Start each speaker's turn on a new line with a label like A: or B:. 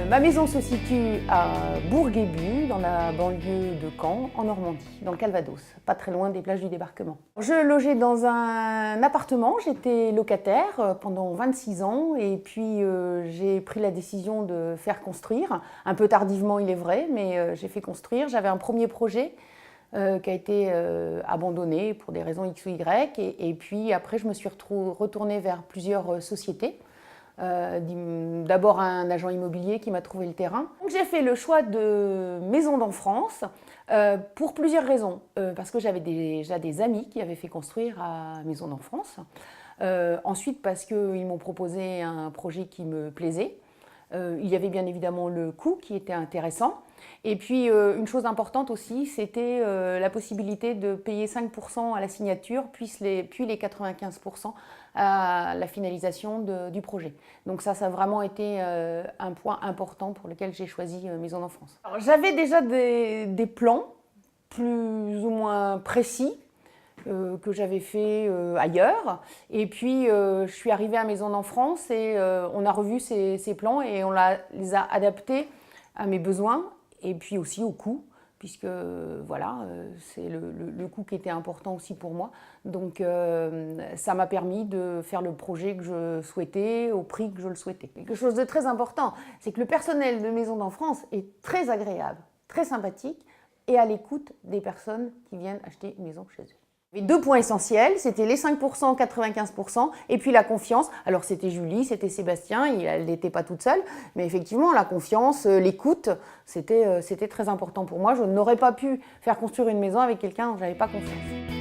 A: Ma maison se situe à Bourguébu, dans la banlieue de Caen, en Normandie, dans le Calvados, pas très loin des plages du débarquement. Je logeais dans un appartement, j'étais locataire pendant 26 ans et puis j'ai pris la décision de faire construire, un peu tardivement il est vrai, mais j'ai fait construire. J'avais un premier projet qui a été abandonné pour des raisons X ou Y et puis après je me suis retournée vers plusieurs sociétés. D'abord un agent immobilier qui m'a trouvé le terrain. J'ai fait le choix de Maisons d'Enfance pour plusieurs raisons. Parce que j'avais déjà des amis qui avaient fait construire à Maisons d'Enfance. Ensuite parce qu'ils m'ont proposé un projet qui me plaisait. Il y avait bien évidemment le coût qui était intéressant. Et puis une chose importante aussi, c'était la possibilité de payer 5% à la signature, puis les 95% à la finalisation du projet. Donc ça a vraiment été un point important pour lequel j'ai choisi Maisons d'Enfance. J'avais déjà des plans plus ou moins précis que j'avais fait ailleurs. Et puis, je suis arrivée à Maisons d'Enfance et on a revu ces plans et on les a adaptés à mes besoins et puis aussi au coût, puisque voilà, c'est le coût qui était important aussi pour moi. Donc, ça m'a permis de faire le projet que je souhaitais, au prix que je le souhaitais. Quelque chose de très important, c'est que le personnel de Maisons d'Enfance est très agréable, très sympathique et à l'écoute des personnes qui viennent acheter une maison chez eux. Il y avait deux points essentiels, c'était les 5%, 95% et puis la confiance. Alors c'était Julie, c'était Sébastien, elle n'était pas toute seule, mais effectivement la confiance, l'écoute, c'était très important pour moi. Je n'aurais pas pu faire construire une maison avec quelqu'un dont je n'avais pas confiance.